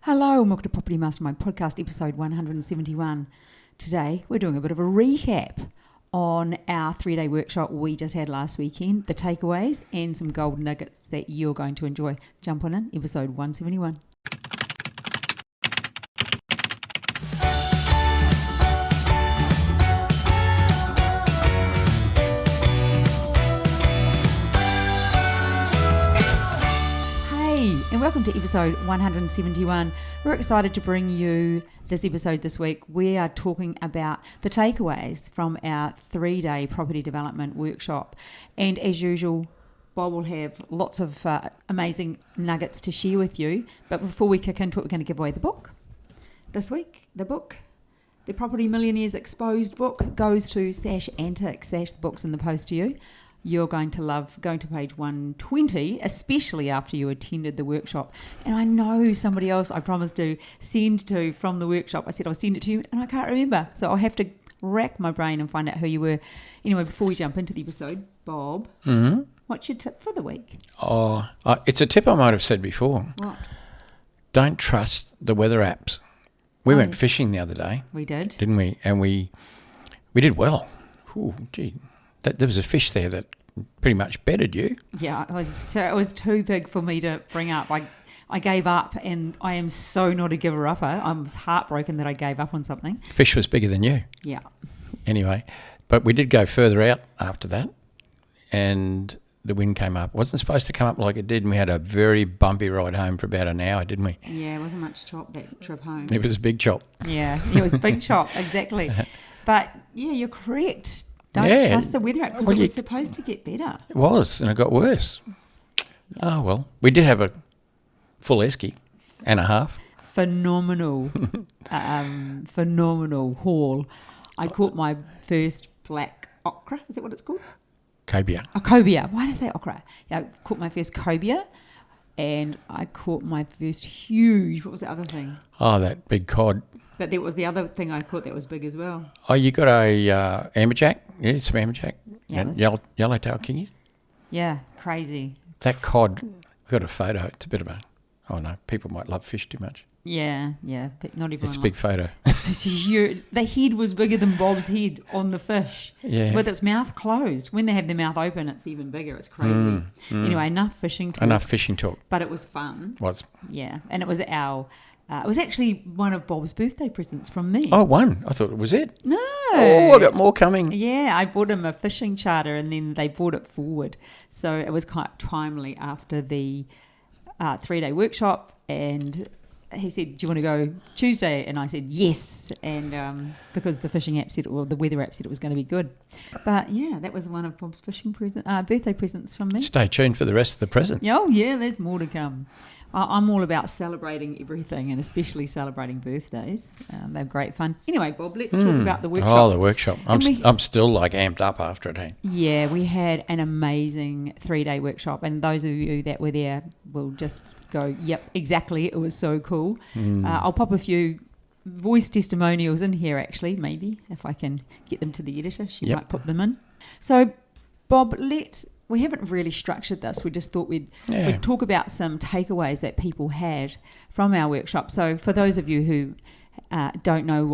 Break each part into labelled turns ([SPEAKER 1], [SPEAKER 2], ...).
[SPEAKER 1] Hello and welcome to Property Mastermind Podcast, episode 171. Today we're doing a bit of a recap on our 3-day workshop we just had last weekend, the takeaways and some gold nuggets that you're going to enjoy. Jump on in, episode 171. And welcome to episode 171. We're excited to bring you this episode this week. We are talking about the takeaways from our 3-day property development workshop. And as usual, Bob will have lots of amazing nuggets to share with you. But before we kick into it, we're going to give away the book. This week, the book, the Property Millionaires Exposed book, goes to /Antics, the book's in the post to you. You're going to love going to page 120, especially after you attended the workshop. And I know somebody else I promised to send to from the workshop. I said I'll send it to you, and I can't remember. So I'll have to rack my brain and find out who you were. Anyway, before we jump into the episode, Bob, what's your tip for the week?
[SPEAKER 2] It's a tip I might have said before.
[SPEAKER 1] What?
[SPEAKER 2] Don't trust the weather apps. We went fishing the other day.
[SPEAKER 1] We did.
[SPEAKER 2] Didn't we? And we did well. Ooh, gee. There was a fish there that pretty much betted you.
[SPEAKER 1] Yeah, it was too big for me to bring up. I gave up, and I am so not a giver-upper. I'm heartbroken that I gave up on something.
[SPEAKER 2] Fish was bigger than you.
[SPEAKER 1] Yeah.
[SPEAKER 2] Anyway, but we did go further out after that, and the wind came up. It wasn't supposed to come up like it did, and we had a very bumpy ride home for about an hour, didn't we?
[SPEAKER 1] Yeah, it wasn't much chop that trip home.
[SPEAKER 2] It was a big chop.
[SPEAKER 1] Yeah, it was a big chop, exactly. But, yeah, you're correct. Don't trust the weather app because it was supposed to get better.
[SPEAKER 2] It was, and it got worse. Yeah. Oh, well. We did have a full esky and a half.
[SPEAKER 1] Phenomenal haul. I caught my first black okra. Is that what it's called?
[SPEAKER 2] Cobia.
[SPEAKER 1] A cobia. Why did I say okra? Yeah, I caught my first cobia, and I caught my first huge, what was the other thing?
[SPEAKER 2] Oh, that big cod.
[SPEAKER 1] But there was the other thing I caught that was big as well.
[SPEAKER 2] Oh, you got a amberjack? Yeah, some amberjack.
[SPEAKER 1] Yeah,
[SPEAKER 2] and yellowtail kingies.
[SPEAKER 1] Yeah, crazy.
[SPEAKER 2] That cod, we got a photo. It's a bit of a, oh no, people might love fish too much.
[SPEAKER 1] Yeah, but not everyone.
[SPEAKER 2] It's a big photo.
[SPEAKER 1] It's huge. The head was bigger than Bob's head on the fish.
[SPEAKER 2] Yeah.
[SPEAKER 1] With its mouth closed. When they have their mouth open, it's even bigger. It's crazy. Anyway, enough fishing talk. But it was fun.
[SPEAKER 2] Was.
[SPEAKER 1] Yeah, and it was it was actually one of Bob's birthday presents from me.
[SPEAKER 2] Oh, one? I thought it was it.
[SPEAKER 1] No.
[SPEAKER 2] Oh, I got more coming.
[SPEAKER 1] Yeah, I bought him a fishing charter, and then they brought it forward. So it was quite timely after the 3-day workshop, and he said, do you want to go Tuesday? And I said, yes. And because the fishing app said, the weather app said it was going to be good. But yeah, that was one of Bob's fishing birthday presents from me.
[SPEAKER 2] Stay tuned for the rest of the presents.
[SPEAKER 1] Oh yeah, there's more to come. I'm all about celebrating everything, and especially celebrating birthdays. They're great fun. Anyway, Bob, let's talk about the workshop.
[SPEAKER 2] Oh, the workshop. I'm still like amped up after it. Hey?
[SPEAKER 1] Yeah, we had an amazing 3-day workshop, and those of you that were there will just go, yep, exactly. It was so cool. I'll pop a few voice testimonials in here, actually, maybe, if I can get them to the editor. She might put them in. So, Bob, we haven't really structured this. We just thought we'd talk about some takeaways that people had from our workshop. So for those of you who don't know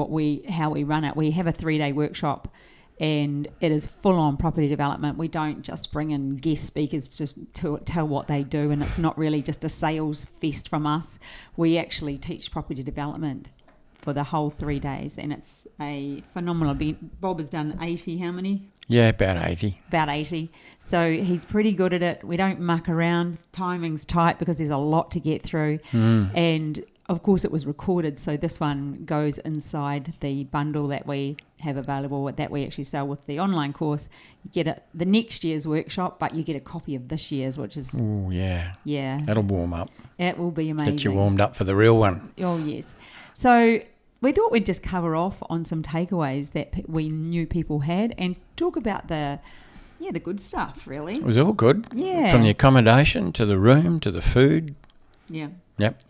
[SPEAKER 1] how we run it, we have a 3-day workshop, and it is full-on property development. We don't just bring in guest speakers to tell what they do, and it's not really just a sales fest from us. We actually teach property development for the whole 3 days, and it's a phenomenal event. Bob has done 80, how many?
[SPEAKER 2] Yeah, about 80.
[SPEAKER 1] About 80. So he's pretty good at it. We don't muck around. Timing's tight because there's a lot to get through. And, of course, it was recorded, so this one goes inside the bundle that we have available, that we actually sell with the online course. You get the next year's workshop, but you get a copy of this year's, which is...
[SPEAKER 2] Oh, yeah.
[SPEAKER 1] Yeah.
[SPEAKER 2] That'll warm up.
[SPEAKER 1] It will be amazing.
[SPEAKER 2] Get you warmed up for the real one.
[SPEAKER 1] Oh, yes. So we thought we'd just cover off on some takeaways that we knew people had and talk about the good stuff, really. It
[SPEAKER 2] was all good.
[SPEAKER 1] Yeah.
[SPEAKER 2] From the accommodation to the room to the food.
[SPEAKER 1] Yeah.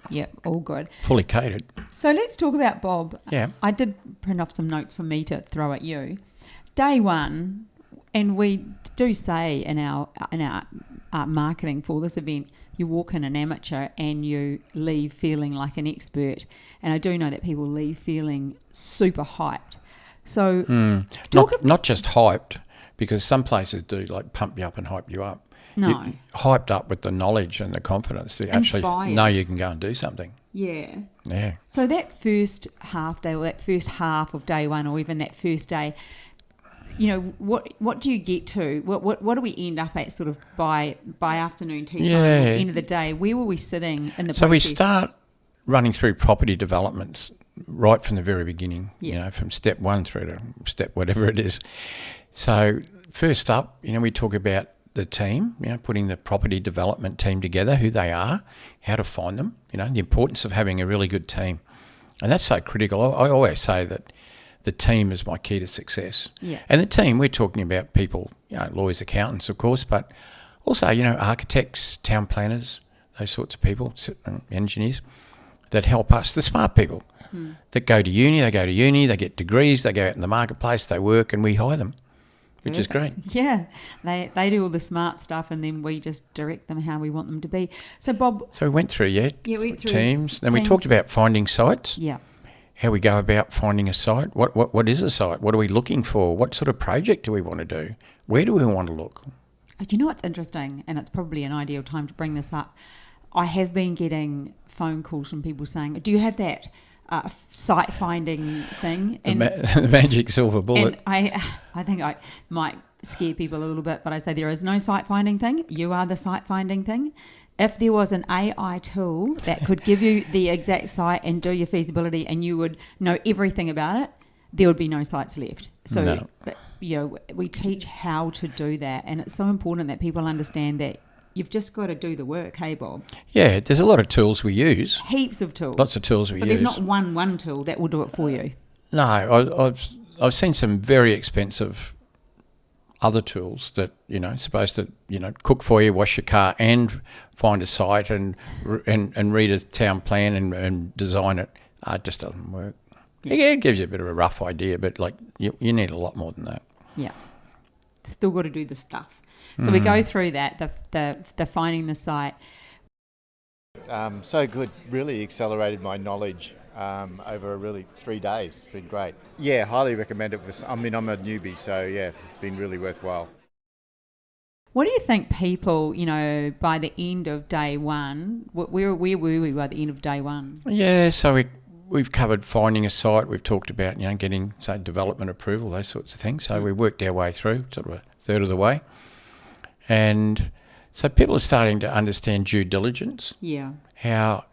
[SPEAKER 2] Yep,
[SPEAKER 1] all good.
[SPEAKER 2] Fully catered.
[SPEAKER 1] So let's talk about Bob.
[SPEAKER 2] Yeah.
[SPEAKER 1] I did print off some notes for me to throw at you. Day one, and we do say in our marketing for this event, you walk in an amateur and you leave feeling like an expert. And I do know that people leave feeling super hyped. So
[SPEAKER 2] not just hyped, because some places do like pump you up and hype you up.
[SPEAKER 1] No.
[SPEAKER 2] You're hyped up with the knowledge and the confidence to actually know you can go and do something.
[SPEAKER 1] Yeah.
[SPEAKER 2] Yeah.
[SPEAKER 1] So that first half day, or that first half of day one, or even that first day, you know, what do you get to? What do we end up at sort of by afternoon tea time, or end of the day? Where were we sitting in the process?
[SPEAKER 2] So we start running through property developments right from the very beginning, you know, from step one through to step whatever it is. So first up, you know, we talk about the team, you know, putting the property development team together, who they are, how to find them, you know, the importance of having a really good team. And that's so critical. I always say that the team is my key to success.
[SPEAKER 1] Yeah.
[SPEAKER 2] And the team, we're talking about people, you know, lawyers, accountants, of course, but also, you know, architects, town planners, those sorts of people, engineers that help us, the smart people that go to uni, they get degrees, they go out in the marketplace, they work, and we hire them. Which is great.
[SPEAKER 1] Yeah, they do all the smart stuff, and then we just direct them how we want them to be. So, Bob.
[SPEAKER 2] So we went through, we went through teams. Then we talked about finding sites.
[SPEAKER 1] Yeah.
[SPEAKER 2] How we go about finding a site. What is a site? What are we looking for? What sort of project do we want to do? Where do we want to look?
[SPEAKER 1] Do you know what's interesting? And it's probably an ideal time to bring this up. I have been getting phone calls from people saying, "Do you have that site finding thing?"
[SPEAKER 2] The magic silver bullet.
[SPEAKER 1] And I think I might scare people a little bit, but I say there is no site finding thing. You are the site finding thing. If there was an AI tool that could give you the exact site and do your feasibility, and you would know everything about it, there would be no sites left. So,
[SPEAKER 2] no.
[SPEAKER 1] You know, we teach how to do that, and it's so important that people understand that you've just got to do the work. Hey, Bob.
[SPEAKER 2] Yeah, there's a lot of tools we use.
[SPEAKER 1] Heaps of tools.
[SPEAKER 2] Lots of tools we use.
[SPEAKER 1] But there's not one tool that will do it for you.
[SPEAKER 2] No, I've seen some very expensive other tools that, you know, supposed to, you know, cook for you, wash your car, and find a site and read a town plan and design it. It just doesn't work. Yeah, it gives you a bit of a rough idea, but like you need a lot more than that.
[SPEAKER 1] Yeah, still got to do the stuff. So we go through that, the finding the site.
[SPEAKER 3] So good, really accelerated my knowledge over really 3 days. It's been great. Yeah, highly recommend it. I'm a newbie, so yeah, been really worthwhile.
[SPEAKER 1] What do you think people, you know, by the end of day one, where were we by the end of day one?
[SPEAKER 2] Yeah, so we've covered finding a site. We've talked about, you know, getting, say, development approval, those sorts of things. So we worked our way through, sort of a third of the way. And so people are starting to understand due diligence.
[SPEAKER 1] Yeah.
[SPEAKER 2] How,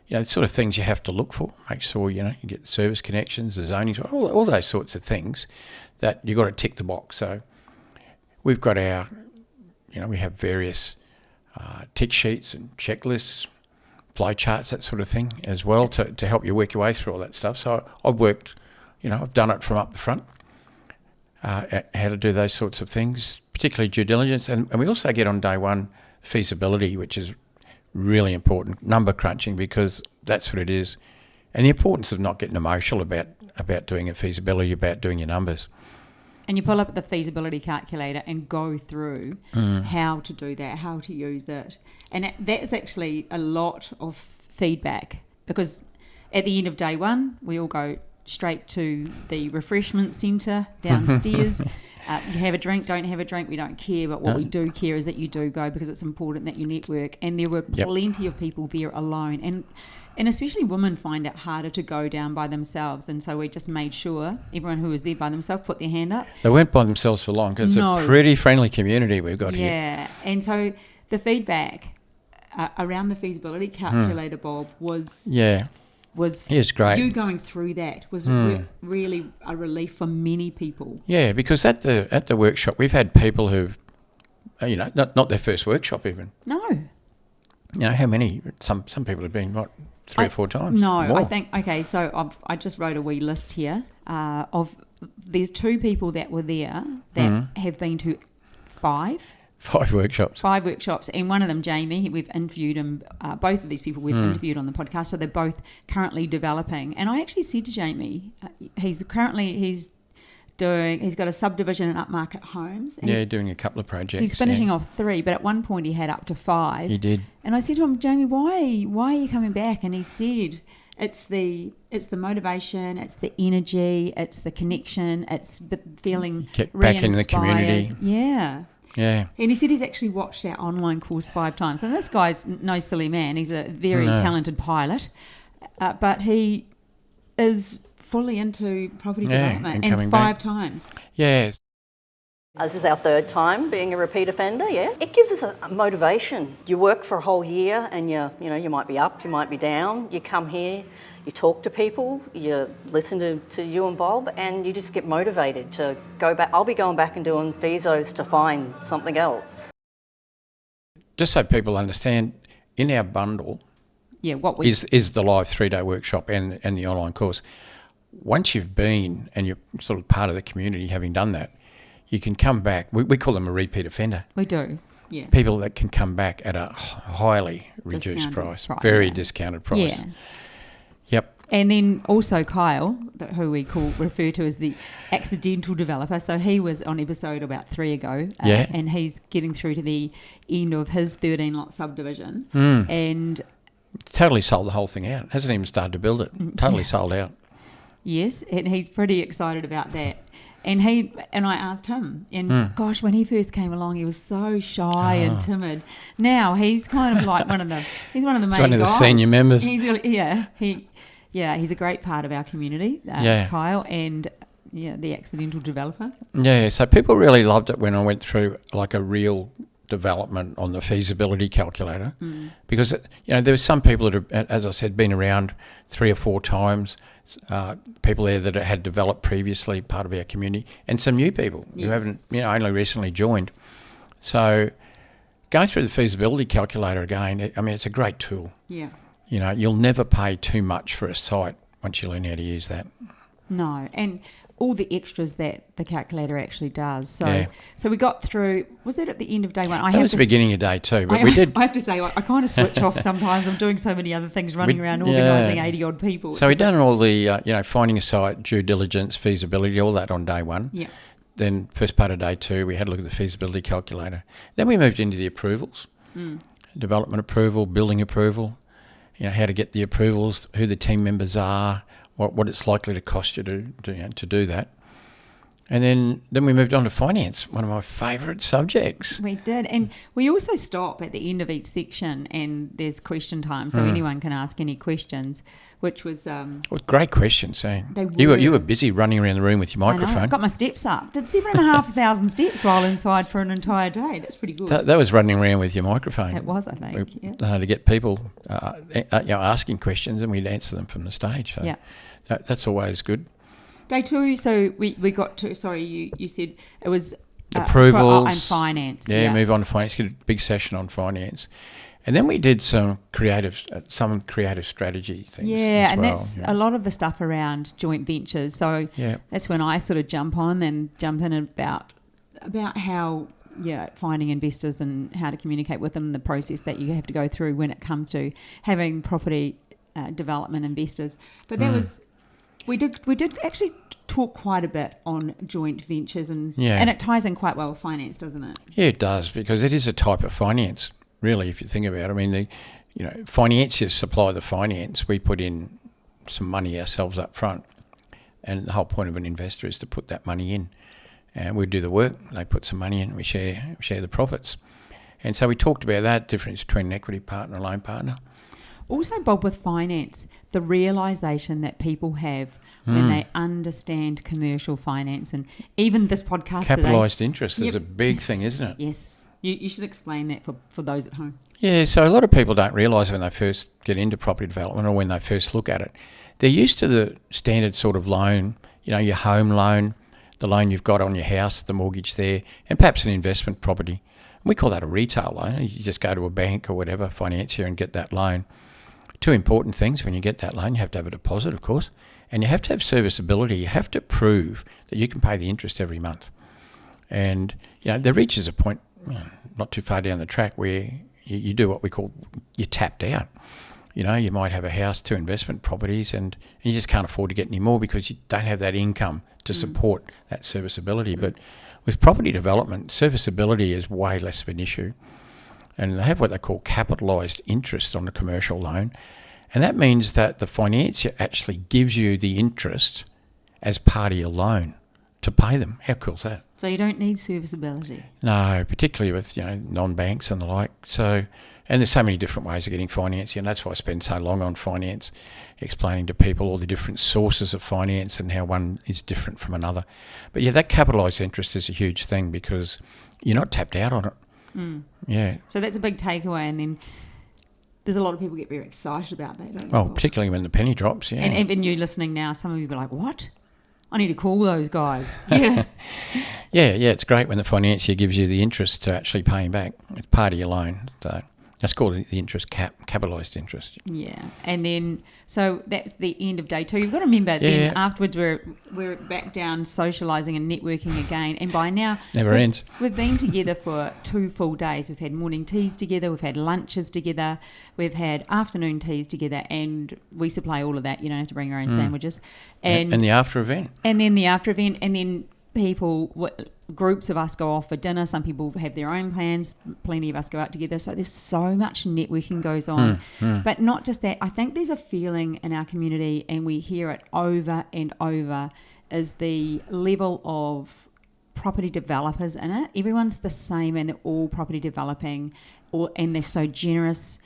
[SPEAKER 2] you know, the sort of things you have to look for. Make sure, you know, you get service connections, the zoning, all those sorts of things that you've got to tick the box. So we've got our, you know, we have various tick sheets and checklists, flow charts, that sort of thing as well to help you work your way through all that stuff. So I've worked, you know, I've done it from up the front, how to do those sorts of things, particularly due diligence. And we also get on day one feasibility, which is really important, number crunching, because that's what it is. And the importance of not getting emotional about doing a feasibility, about doing your numbers.
[SPEAKER 1] And you pull up the feasibility calculator and go through how to do that, how to use it. And that's actually a lot of feedback, because at the end of day one, we all go straight to the refreshment centre downstairs. You have a drink, don't have a drink, we don't care. But what we do care is that you do go, because it's important that you network. And there were plenty of people there alone. And especially women find it harder to go down by themselves. And so we just made sure everyone who was there by themselves put their hand up.
[SPEAKER 2] They weren't by themselves for long, because it's a pretty friendly community we've got here.
[SPEAKER 1] Yeah. And so the feedback around the feasibility calculator, Bob, was
[SPEAKER 2] great.
[SPEAKER 1] You going through that was really a relief for many people.
[SPEAKER 2] Yeah, because at the workshop we've had people who've, you know, not their first workshop even.
[SPEAKER 1] No.
[SPEAKER 2] You know, how many? Some people have been, what, 3 or 4 times?
[SPEAKER 1] No,
[SPEAKER 2] more.
[SPEAKER 1] I think, okay, so I just wrote a wee list here of, there's 2 people that were there that have been to 5
[SPEAKER 2] workshops.
[SPEAKER 1] 5 workshops, and one of them, Jamie, we've interviewed him, both of these people we've interviewed on the podcast, so they're both currently developing. And I actually said to Jamie, he's he's got a subdivision in upmarket homes. And
[SPEAKER 2] Yeah, doing a couple of projects.
[SPEAKER 1] He's finishing off 3, but at one point he had up to 5.
[SPEAKER 2] He did.
[SPEAKER 1] And I said to him, Jamie, why are you coming back? And he said, it's the motivation, it's the energy, it's the connection, it's the feeling
[SPEAKER 2] Get back in the
[SPEAKER 1] re-inspired.
[SPEAKER 2] community.
[SPEAKER 1] Yeah.
[SPEAKER 2] Yeah.
[SPEAKER 1] And he said he's actually watched our online course 5 times. And this guy's no silly man. He's a very talented pilot, but he is fully into property development, and 5 times.
[SPEAKER 2] Yeah.
[SPEAKER 4] This is our 3rd time being a repeat offender, yeah. It gives us a motivation. You work for a whole year and you might be up, you might be down. You come here, you talk to people, you listen to you and Bob, and you just get motivated to go back. I'll be going back and doing physios to find something else.
[SPEAKER 2] Just so people understand, in our bundle is the live 3-day workshop and the online course. Once you've been and you're sort of part of the community, having done that, you can come back. We call them a repeat offender.
[SPEAKER 1] We do, yeah.
[SPEAKER 2] People that can come back at a highly reduced price, very discounted price.
[SPEAKER 1] Yeah.
[SPEAKER 2] Yep.
[SPEAKER 1] And then also Kyle, who we refer to as the accidental developer. So he was on episode about 3 ago, and he's getting through to the end of his 13-lot subdivision, and
[SPEAKER 2] totally sold the whole thing out. Hasn't even started to build it. Totally sold out.
[SPEAKER 1] Yes, and he's pretty excited about that. And I asked him, and gosh, when he first came along, he was so shy and timid. Now he's kind of like one of the main guys.
[SPEAKER 2] One of the senior members.
[SPEAKER 1] He's a great part of our community, Kyle, and the accidental developer.
[SPEAKER 2] Yeah, so people really loved it when I went through like a real development on the feasibility calculator, because there were some people that have, as I said, been around 3 or 4 times. People there that had developed previously, part of our community, and some new people who haven't, only recently joined. So going through the feasibility calculator again, it's a great tool.
[SPEAKER 1] Yeah.
[SPEAKER 2] You'll never pay too much for a site once you learn how to use that.
[SPEAKER 1] No, and all the extras that the calculator actually does. So we got through, was it at the end of day 1?
[SPEAKER 2] That was the beginning of day 2, but we did.
[SPEAKER 1] I have to say, I kind of switch off sometimes. I'm doing so many other things, running around organising 80-odd people.
[SPEAKER 2] So we've done all the, finding a site, due diligence, feasibility, all that on day 1.
[SPEAKER 1] Yeah.
[SPEAKER 2] Then first part of day 2, we had a look at the feasibility calculator. Then we moved into the approvals, development approval, building approval, how to get the approvals, who the team members are, what it's likely to cost you to do that. And then we moved on to finance, one of my favourite subjects.
[SPEAKER 1] We did. And we also stop at the end of each section and there's question time, so anyone can ask any questions, which was...
[SPEAKER 2] great questions, eh? You were busy running around the room with your microphone.
[SPEAKER 1] I know, got my steps up. Did 7,500 steps while inside for an entire day. That's pretty good.
[SPEAKER 2] That was running around with your microphone.
[SPEAKER 1] It was, I think,
[SPEAKER 2] to get people asking questions, and we'd answer them from the stage. So that's always good.
[SPEAKER 1] Day 2, so we got to, sorry, you said it was...
[SPEAKER 2] approvals.
[SPEAKER 1] And finance.
[SPEAKER 2] Yeah, move on to finance, get a big session on finance. And then we did some creative strategy things.
[SPEAKER 1] Yeah, and that's a lot of the stuff around joint ventures. So that's when I sort of jump in about how finding investors and how to communicate with them, the process that you have to go through when it comes to having property development investors. But that was... We did actually talk quite a bit on joint ventures and it ties in quite well with finance, doesn't it?
[SPEAKER 2] Yeah, it does, because it is a type of finance, really, if you think about it. I mean, financiers supply the finance. We put in some money ourselves up front, and the whole point of an investor is to put that money in. And we do the work, they put some money in, we share the profits. And so we talked about that difference between an equity partner and a loan partner.
[SPEAKER 1] Also, Bob, with finance, the realisation that people have when they understand commercial finance, and even this podcast
[SPEAKER 2] Capitalised interest is a big thing, isn't it?
[SPEAKER 1] Yes. You should explain that for those at home.
[SPEAKER 2] Yeah, so a lot of people don't realise when they first get into property development or when they first look at it, they're used to the standard sort of loan, your home loan, the loan you've got on your house, the mortgage there, and perhaps an investment property. We call that a retail loan. You just go to a bank or whatever, financier, and get that loan. 2 important things when you get that loan. You have to have a deposit, of course, and you have to have serviceability. You have to prove that you can pay the interest every month. And there reaches a point, not too far down the track, where you do what we call, you're tapped out. You might have a house, 2 investment properties, and you just can't afford to get any more because you don't have that income to support that serviceability. But with property development, serviceability is way less of an issue. And they have what they call capitalised interest on the commercial loan. And that means that the financier actually gives you the interest as part of your loan to pay them. How cool is that?
[SPEAKER 1] So you don't need serviceability.
[SPEAKER 2] No, particularly with non-banks and the like. So, and there's so many different ways of getting finance, and that's why I spend so long on finance, explaining to people all the different sources of finance and how one is different from another. But yeah, that capitalised interest is a huge thing because you're not tapped out on it. Yeah.
[SPEAKER 1] So that's a big takeaway, and then there's a lot of people get very excited about that, don't they?
[SPEAKER 2] Well, particularly when the penny drops, yeah.
[SPEAKER 1] And even you listening now, some of you be like, what? I need to call those guys. Yeah.
[SPEAKER 2] Yeah, it's great when the financier gives you the interest to actually paying back. It's part of your loan. So that's called the interest capitalised interest.
[SPEAKER 1] Yeah. And then, so that's the end of day 2. You've got to remember, then afterwards we're back down socialising and networking again. And by now...
[SPEAKER 2] Never ends.
[SPEAKER 1] We've been together for 2 full days. We've had morning teas together. We've had lunches together. We've had afternoon teas together. And we supply all of that. You don't have to bring your own sandwiches.
[SPEAKER 2] And the after event.
[SPEAKER 1] And then the after event. And then groups of us go off for dinner. Some people have their own plans. Plenty of us go out together. So there's so much networking goes on. But not just that. I think there's a feeling in our community, and we hear it over and over, is the level of property developers in it. Everyone's the same, and they're all property developing, and they're so generous.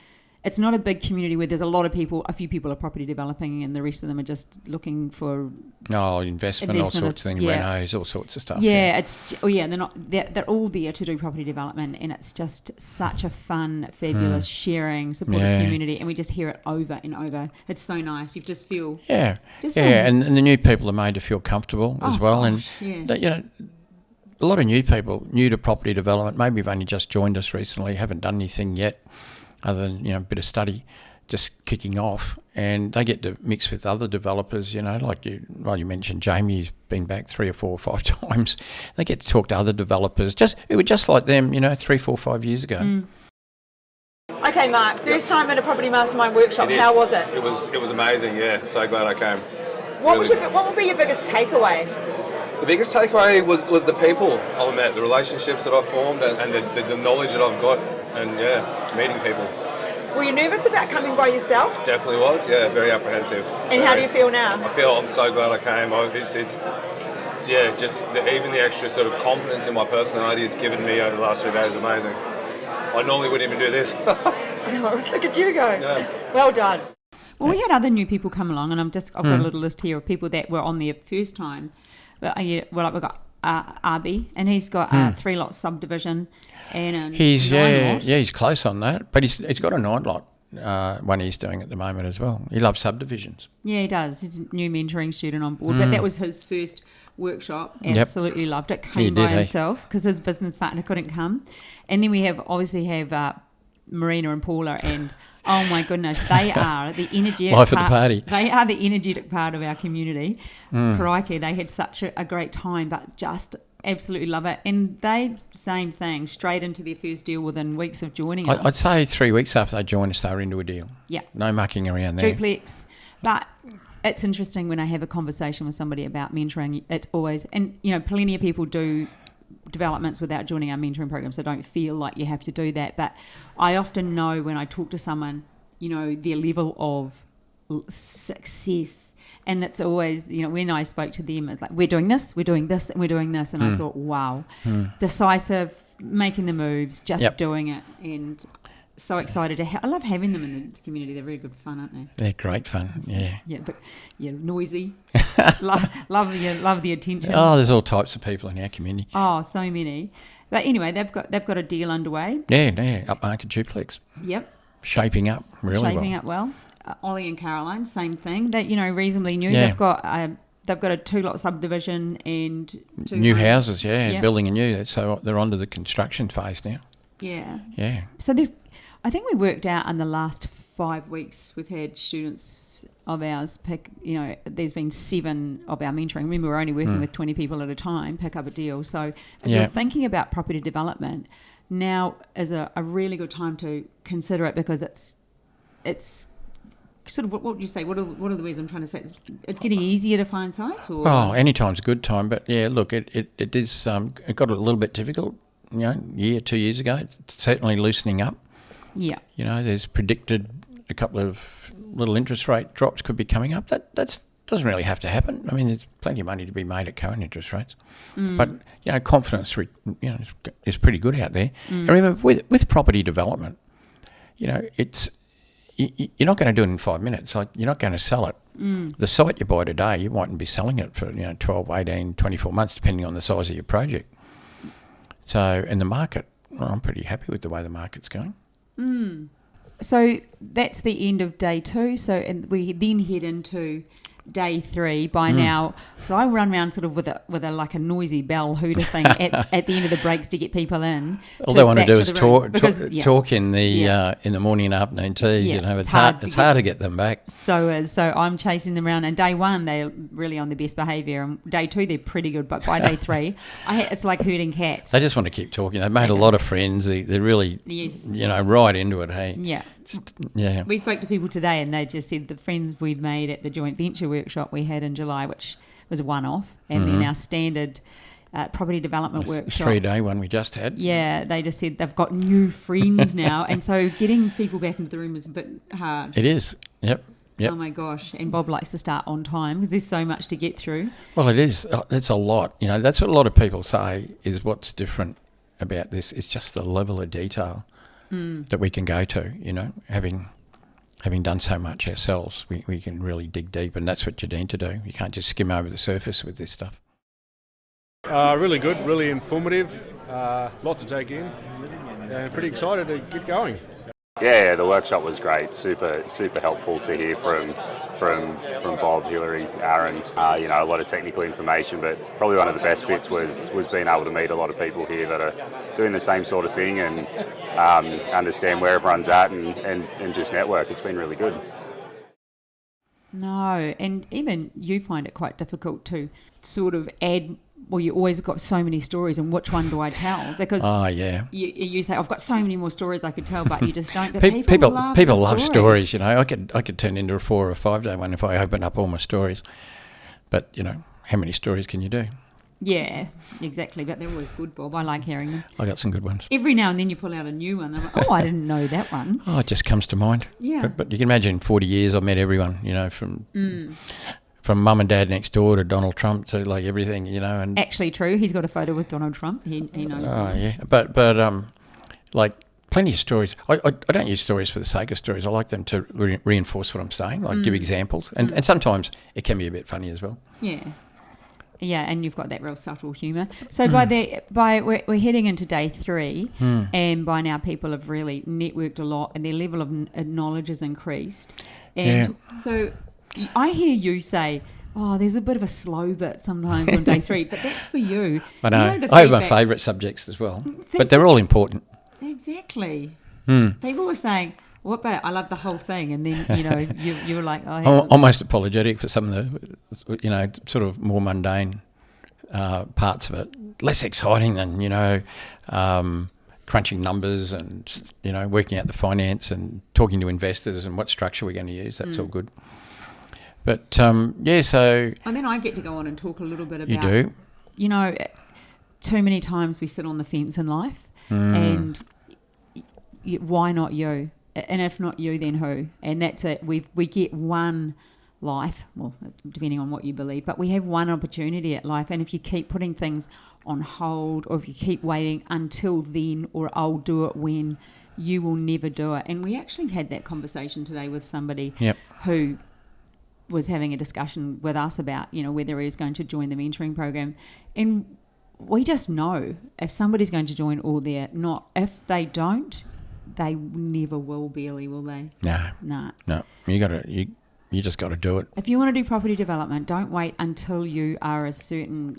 [SPEAKER 1] It's not a big community where there's a few people are property developing and the rest of them are just looking for
[SPEAKER 2] investment, all sorts of things, renos, all sorts of stuff.
[SPEAKER 1] They're all there to do property development, and it's just such a fun, fabulous, sharing, supportive community, and we just hear it over and over. It's so nice. You just feel
[SPEAKER 2] and the new people are made to feel comfortable as well, a lot of new people new to property development. Maybe you've only just joined us recently, haven't done anything yet, other than a bit of study, just kicking off, and they get to mix with other developers. Like you mentioned, Jamie's been back 3 or 4 or 5 times. They get to talk to other developers. It was just like them, 3, 4, 5 years ago.
[SPEAKER 1] Okay, Mark. First time at a Property Mastermind workshop. How was it?
[SPEAKER 5] It was amazing. Yeah, so glad I came.
[SPEAKER 1] What would be your biggest takeaway?
[SPEAKER 5] The biggest takeaway was the people I met, the relationships that I've formed, and the knowledge that I've got, and meeting people.
[SPEAKER 1] Were you nervous about coming by yourself?
[SPEAKER 5] Definitely was, very apprehensive.
[SPEAKER 1] And how do you feel now?
[SPEAKER 5] I'm so glad I came. Even the extra sort of confidence in my personality it's given me over the last 3 days is amazing. I normally wouldn't even do this.
[SPEAKER 1] Look at you go. Yeah. Well done. Well, we had other new people come along, and I've got a little list here of people that were on their first time. We've got Arby, and he's got a 3-lot subdivision, and
[SPEAKER 2] he's close on that, but he's got a 9-lot one he's doing at the moment as well. He loves subdivisions. Yeah,
[SPEAKER 1] he does. He's a new mentoring student on board, but that was his first workshop. Absolutely loved it. Came by himself because his business partner couldn't come, and then we have Marina and Paula, and oh my goodness, they are the energetic
[SPEAKER 2] life of the party.
[SPEAKER 1] They are the energetic part of our community. Crikey, they had such a great time, but just absolutely love it. And same thing, straight into their first deal within weeks of joining us.
[SPEAKER 2] I'd say 3 weeks after they joined us, they were into a deal.
[SPEAKER 1] Yeah.
[SPEAKER 2] No mucking around there.
[SPEAKER 1] Duplex. But it's interesting when I have a conversation with somebody about mentoring, it's always, and plenty of people do developments without joining our mentoring program, so don't feel like you have to do that. But I often know when I talk to someone, their level of success, and that's always, when I spoke to them, it's like, we're doing this, and we're doing this, and I thought, wow, decisive, making the moves, just doing it, and so excited I love having them in the community. They're very good fun, aren't they?
[SPEAKER 2] They're great fun, yeah.
[SPEAKER 1] Yeah, but noisy. love the attention.
[SPEAKER 2] Oh, there's all types of people in our community.
[SPEAKER 1] Oh, so many. But anyway, they've got a deal underway.
[SPEAKER 2] Yeah, upmarket duplex.
[SPEAKER 1] Yep.
[SPEAKER 2] Shaping up really well.
[SPEAKER 1] Shaping up well. Ollie and Caroline, same thing. They reasonably new. Yeah. They've got a 2-lot subdivision and 2
[SPEAKER 2] new houses. Building anew. So they're onto the construction phase now.
[SPEAKER 1] Yeah. So I think we worked out in the last 5 weeks, we've had students of ours pick, there's been 7 of our mentoring. Remember, we're only working with 20 people at a time, pick up a deal. So if you're thinking about property development, now is a really good time to consider it, because it's sort of what would you say? What are the ways I'm trying to say? It's getting easier to find sites, or
[SPEAKER 2] any time's a good time. But yeah, look, it is it got a little bit difficult. 2 years ago. It's certainly loosening up.
[SPEAKER 1] Yeah.
[SPEAKER 2] There's predicted a couple of little interest rate drops could be coming up. That doesn't really have to happen. I mean, there's plenty of money to be made at current interest rates. But confidence is pretty good out there. And remember, with property development, it's you're not going to do it in 5 minutes. Like, you're not going to sell it. The site you buy today, you mightn't be selling it for 12, 18, 24 months, depending on the size of your project. So, in the market, I'm pretty happy with the way the market's going.
[SPEAKER 1] So that's the end of day 2. So, and we then head into day 3 by now. So I run around sort of with a like a noisy bell hooter thing at the end of the breaks to get people in.
[SPEAKER 2] All they want to do is talk in the morning and afternoon teas.
[SPEAKER 1] Yeah,
[SPEAKER 2] it's hard to get them back.
[SPEAKER 1] So I'm chasing them around. And day 1 they're really on their best behaviour, and day 2 they're pretty good. But by day 3, it's like herding cats.
[SPEAKER 2] They just want to keep talking. They've made a lot of friends. They're really right into it. Hey,
[SPEAKER 1] yeah. We spoke to people today, and they just said the friends we've made at the joint venture workshop we had in July, which was a one-off, and then our standard property development workshop.
[SPEAKER 2] 3-day one we just had.
[SPEAKER 1] Yeah, they just said they've got new friends now, and so getting people back into the room is a bit hard.
[SPEAKER 2] It is. Yep.
[SPEAKER 1] Oh my gosh! And Bob likes to start on time because there's so much to get through.
[SPEAKER 2] Well, it is. It's a lot. That's what a lot of people say is what's different about this. It's just the level of detail that we can go to. Having done so much ourselves, we can really dig deep, and that's what you need to do. You can't just skim over the surface with this stuff.
[SPEAKER 6] Really good, really informative, lot to take in, and pretty excited to get going.
[SPEAKER 7] Yeah, the workshop was great. Super helpful to hear from Bob, Hillary, Aaron. A lot of technical information, but probably one of the best bits was being able to meet a lot of people here that are doing the same sort of thing and understand where everyone's at and just network. It's been really good.
[SPEAKER 1] No, and even you find it quite difficult to sort of add. Well, you always got so many stories, and which one do I tell? Because you say I've got so many more stories I could tell, but you just don't. But people love
[SPEAKER 2] stories. I could turn into a 4 or 5 day one if I open up all my stories. But how many stories can you do?
[SPEAKER 1] Yeah, exactly. But they're always good, Bob. I like hearing them.
[SPEAKER 2] I got some good ones.
[SPEAKER 1] Every now and then you pull out a new one. I'm like, I didn't know that one.
[SPEAKER 2] It just comes to mind.
[SPEAKER 1] Yeah.
[SPEAKER 2] But you can imagine in 40 years I've met everyone. From mum and dad next door to Donald Trump to like everything, and
[SPEAKER 1] actually true. He's got a photo with Donald Trump. He knows.
[SPEAKER 2] Oh yeah, but like plenty of stories. I don't use stories for the sake of stories. I like them to reinforce what I'm saying, like give examples, and sometimes it can be a bit funny as well.
[SPEAKER 1] Yeah, and you've got that real subtle humour. So we're heading into day 3, and by now people have really networked a lot, and their level of knowledge has increased, and so. I hear you say, there's a bit of a slow bit sometimes on day 3, but that's for you.
[SPEAKER 2] I know. I have my favourite subjects as well, but they're all important.
[SPEAKER 1] Exactly. People were saying, what about, I love the whole thing, and then, you were like,
[SPEAKER 2] I'm almost apologetic for some of the, sort of more mundane parts of it. Less exciting than, crunching numbers and, working out the finance and talking to investors and what structure we're going to use. That's all good. But, so...
[SPEAKER 1] And then I get to go on and talk a little bit about...
[SPEAKER 2] You do?
[SPEAKER 1] Too many times we sit on the fence in life and why not you? And if not you, then who? And that's it. We get one life, well, depending on what you believe, but we have one opportunity at life. And if you keep putting things on hold, or if you keep waiting until then, or I'll do it when, you will never do it. And we actually had that conversation today with somebody who... was having a discussion with us about, whether he's going to join the mentoring program. And we just know if somebody's going to join or they're not. If they don't, they never will, barely, will they? No.
[SPEAKER 2] You just got to do it.
[SPEAKER 1] If you want to do property development, don't wait until you are a certain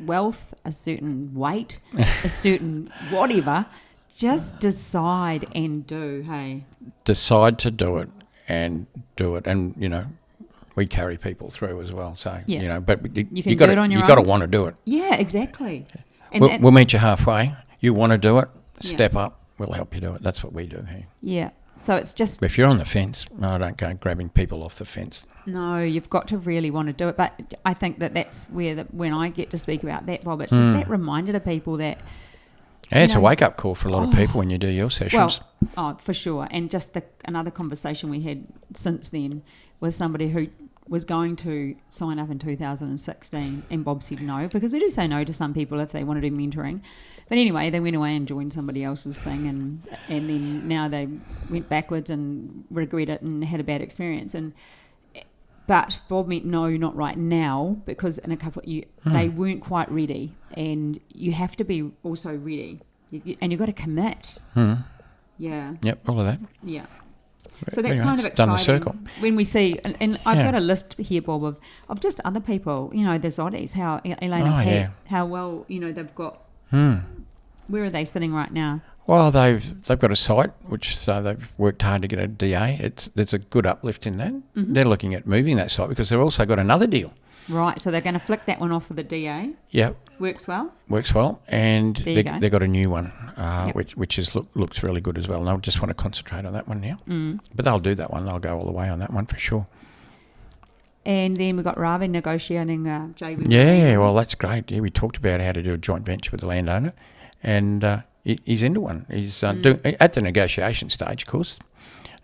[SPEAKER 1] wealth, a certain weight, a certain whatever. Just decide and do, hey?
[SPEAKER 2] Decide to do it and do it. And, we carry people through as well. So, but you got to want to do it.
[SPEAKER 1] Yeah, exactly. And
[SPEAKER 2] we'll meet you halfway. You want to do it, step up. We'll help you do it. That's what we do here.
[SPEAKER 1] Yeah. So it's just...
[SPEAKER 2] If you're on the fence, no, I don't go grabbing people off the fence.
[SPEAKER 1] No, you've got to really want to do it. But I think that's where when I get to speak about that, Bob, it's just that reminder to people that...
[SPEAKER 2] Yeah, it's a wake-up call for a lot of people when you do your sessions.
[SPEAKER 1] Well, for sure. And just another conversation we had since then with somebody who was going to sign up in 2016, and Bob said no, because we do say no to some people if they want to do mentoring. But anyway, they went away and joined somebody else's thing, and then now they went backwards and regret it and had a bad experience. But Bob meant no, not right now, because in a couple of years they weren't quite ready, and you have to be also ready, and you've got to commit. Yeah.
[SPEAKER 2] Yep, all of that.
[SPEAKER 1] Yeah. So that's
[SPEAKER 2] Anyway,
[SPEAKER 1] kind of
[SPEAKER 2] it's done the
[SPEAKER 1] exciting
[SPEAKER 2] circle.
[SPEAKER 1] when we see, and I've got a list here, Bob, of just other people. You know, the Zoddies, how Elaine and Pat, how well they've got. Where are they sitting right now?
[SPEAKER 2] Well, they've got a site which they've worked hard to get a DA. There's a good uplift in that. They're looking at moving that site because they've also got another deal.
[SPEAKER 1] Right, so they're going to flick that one off for the DA.
[SPEAKER 2] Yep.
[SPEAKER 1] Works well,
[SPEAKER 2] and they've got a new one,
[SPEAKER 1] Yep.
[SPEAKER 2] which looks really good as well. And they'll just want to concentrate on that one now. But they'll do that one. They'll go all the way on that one for sure.
[SPEAKER 1] And then we've got Ravi negotiating JV.
[SPEAKER 2] Yeah, well, that's great. Yeah, we talked about how to do a joint venture with the landowner, and he's into one. He's doing at the negotiation stage, of course.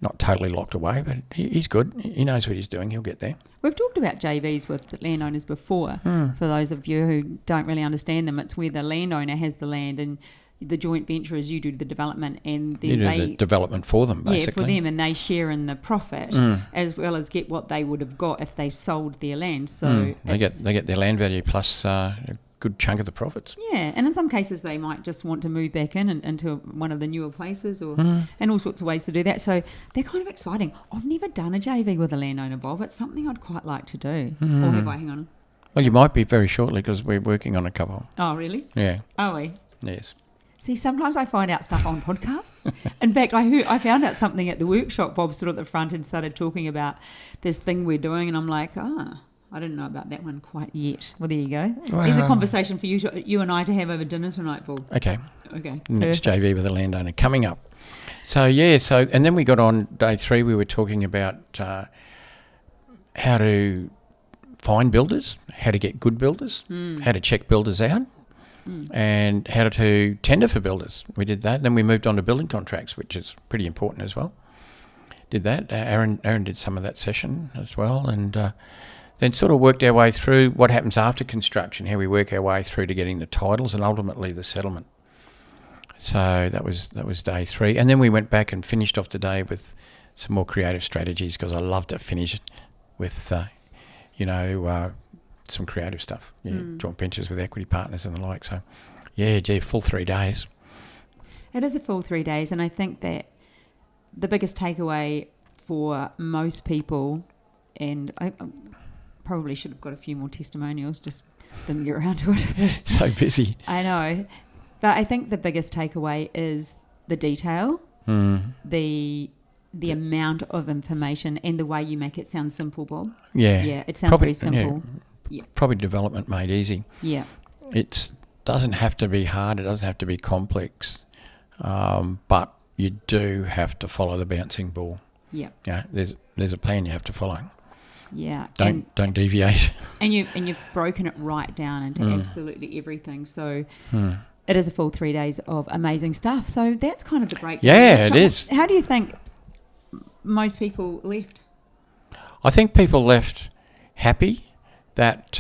[SPEAKER 2] Not totally locked away, but he's good. He knows what he's doing. He'll get there.
[SPEAKER 1] We've talked about JVs with landowners before. For those of you who don't really understand them, it's where the landowner has the land and the joint venture is you do the development, and then
[SPEAKER 2] You do the development for them, basically.
[SPEAKER 1] Yeah, for them, and they share in the profit as well as get what they would have got if they sold their land. So
[SPEAKER 2] they get their land value plus a good chunk of the profits.
[SPEAKER 1] Yeah, and in some cases they might just want to move back into one of the newer places, or and all sorts of ways to do that. So they're kind of exciting. I've never done a JV with a landowner, Bob. It's something I'd quite like to do. Or have I? Hang on.
[SPEAKER 2] Well, you might be very shortly because we're working on a couple.
[SPEAKER 1] Oh, really?
[SPEAKER 2] Yeah.
[SPEAKER 1] Are we?
[SPEAKER 2] Yes.
[SPEAKER 1] See, sometimes I find out stuff on podcasts. In fact, I found out something at the workshop. Bob stood at the front and started talking about this thing we're doing, and I'm like, I didn't know about that one quite yet. Well, there you go. There's a conversation for you and I to have over dinner tonight, Bob.
[SPEAKER 2] Okay. Next
[SPEAKER 1] Perfect.
[SPEAKER 2] JV with a landowner coming up. So, and then we got on day 3, we were talking about how to find builders, how to get good builders, how to check builders out, and how to tender for builders. We did that. Then we moved on to building contracts, which is pretty important as well. Did that. Aaron did some of that session as well, and then sort of worked our way through what happens after construction, how we work our way through to getting the titles and ultimately the settlement. So that was day 3. And then we went back and finished off the day with some more creative strategies, because I love to finish with, some creative stuff. Joint ventures with equity partners and the like. So, full 3 days.
[SPEAKER 1] It is a full 3 days, and I think that the biggest takeaway for most people, and I probably should have got a few more testimonials, just didn't get around to it.
[SPEAKER 2] So busy.
[SPEAKER 1] I know. But I think the biggest takeaway is the detail, the amount of information, and the way you make it sound simple, Bob.
[SPEAKER 2] Yeah.
[SPEAKER 1] Yeah, it sounds very simple. Yeah.
[SPEAKER 2] Property development made easy.
[SPEAKER 1] Yeah.
[SPEAKER 2] It doesn't have to be hard. It doesn't have to be complex. But you do have to follow the bouncing ball.
[SPEAKER 1] Yeah.
[SPEAKER 2] Yeah. There's a plan you have to follow.
[SPEAKER 1] Yeah.
[SPEAKER 2] Don't deviate.
[SPEAKER 1] And you've broken it right down into absolutely everything. So it is a full 3 days of amazing stuff. So that's kind of the breakdown.
[SPEAKER 2] Yeah, it is.
[SPEAKER 1] How do you think most people left?
[SPEAKER 2] I think people left happy that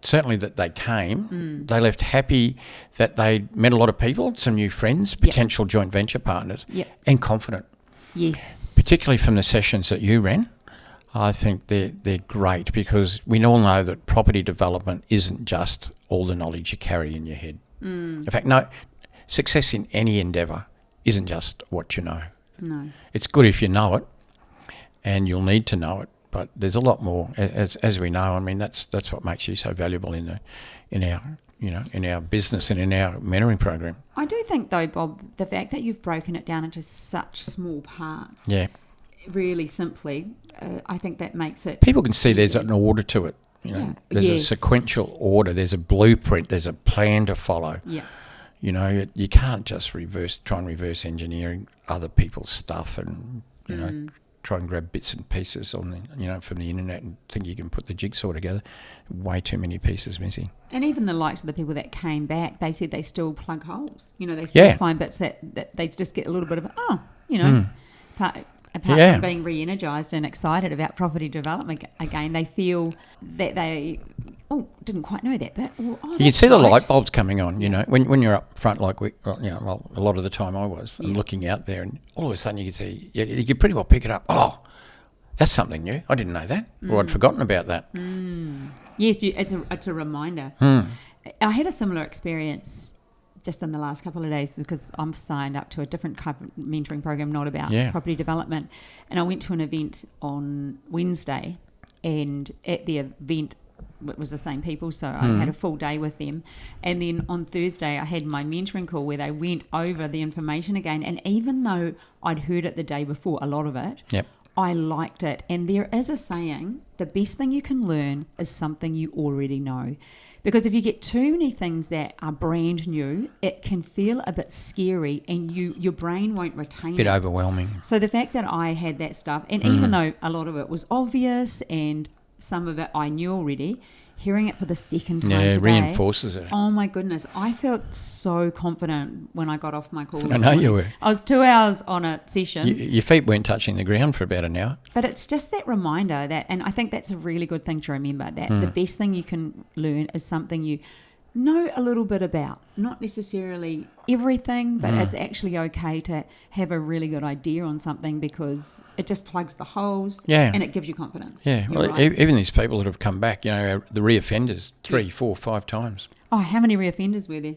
[SPEAKER 2] certainly that they came. They left happy that they met a lot of people, some new friends, potential joint venture partners, and confident.
[SPEAKER 1] Yes.
[SPEAKER 2] Particularly from the sessions that you ran. I think they're great, because we all know that property development isn't just all the knowledge you carry in your head. In fact, no, success in any endeavour isn't just what you know.
[SPEAKER 1] No.
[SPEAKER 2] It's good if you know it, and you'll need to know it, but there's a lot more, as we know. I mean, that's what makes you so valuable in our business and in our mentoring program.
[SPEAKER 1] I do think, though, Bob, the fact that you've broken it down into such small parts, really simply, I think that makes it...
[SPEAKER 2] People can see there's an order to it. There's a sequential order. There's a blueprint. There's a plan to follow.
[SPEAKER 1] Yeah.
[SPEAKER 2] You know, you can't just try and reverse engineering other people's stuff and, you know, try and grab bits and pieces from the internet and think you can put the jigsaw together. Way too many pieces missing.
[SPEAKER 1] And even the likes of the people that came back, they said they still plug holes. You know, they still find bits that they just get a little bit of, apart from being re-energised and excited about property development again, they feel that they, didn't quite know that bit. Well,
[SPEAKER 2] you can see the light bulbs coming on, you know, when you're up front like a lot of the time I was, and looking out there, and all of a sudden you can see, you can pretty well pick it up. Oh, that's something new. I didn't know that, or I'd forgotten about that.
[SPEAKER 1] Yes, it's a reminder. I had a similar experience just in the last couple of days because I'm signed up to a different type of mentoring program, not about property development. And I went to an event on Wednesday, and at the event it was the same people, so I had a full day with them. And then on Thursday I had my mentoring call where they went over the information again, and even though I'd heard it the day before, a lot of it, I liked it. And there is a saying, the best thing you can learn is something you already know. Because if you get too many things that are brand new, it can feel a bit scary, and your brain won't retain it.
[SPEAKER 2] A bit overwhelming.
[SPEAKER 1] So the fact that I had that stuff, and even though a lot of it was obvious and some of it I knew already, hearing it for the second time today,
[SPEAKER 2] reinforces it.
[SPEAKER 1] Oh my goodness, I felt so confident when I got off my call.
[SPEAKER 2] I know you were.
[SPEAKER 1] I was 2 hours on a session.
[SPEAKER 2] Your feet weren't touching the ground for about an hour.
[SPEAKER 1] But it's just that reminder that, and I think that's a really good thing to remember, that the best thing you can learn is something you know a little bit about. Not necessarily everything, but it's actually okay to have a really good idea on something because it just plugs the holes and it gives you confidence.
[SPEAKER 2] Yeah, well,
[SPEAKER 1] right.
[SPEAKER 2] Even these people that have come back, you know, the re-offenders 3, 4, 5 times.
[SPEAKER 1] Oh, how many re-offenders were there?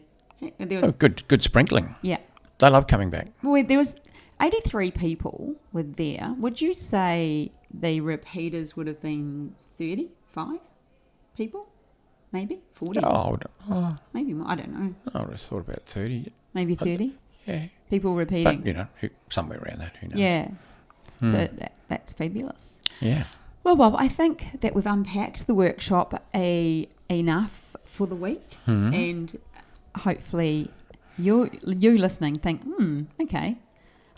[SPEAKER 1] There was,
[SPEAKER 2] good sprinkling.
[SPEAKER 1] Yeah.
[SPEAKER 2] They love coming back.
[SPEAKER 1] Well, there was 83 people were there. Would you say the repeaters would have been 35 people? Maybe 40? Maybe more. I don't know.
[SPEAKER 2] I would have thought about 30.
[SPEAKER 1] Maybe 30?
[SPEAKER 2] Yeah.
[SPEAKER 1] People repeating.
[SPEAKER 2] But, you know, somewhere around that. Who knows?
[SPEAKER 1] Yeah. So that's fabulous.
[SPEAKER 2] Yeah.
[SPEAKER 1] Well, Bob, I think that we've unpacked the workshop enough for the week. And hopefully you listening think, okay,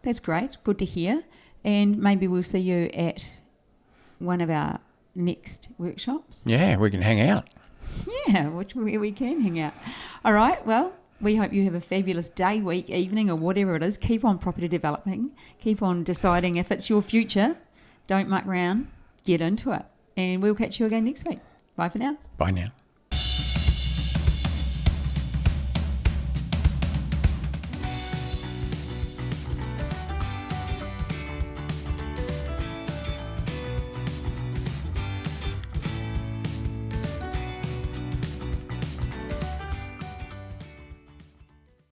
[SPEAKER 1] that's great. Good to hear. And maybe we'll see you at one of our next workshops.
[SPEAKER 2] Yeah, we can hang out.
[SPEAKER 1] Yeah, where we can hang out. All right, well, we hope you have a fabulous day, week, evening, or whatever it is. Keep on property developing. Keep on deciding if it's your future. Don't muck around. Get into it. And we'll catch you again next week. Bye for now.
[SPEAKER 2] Bye now.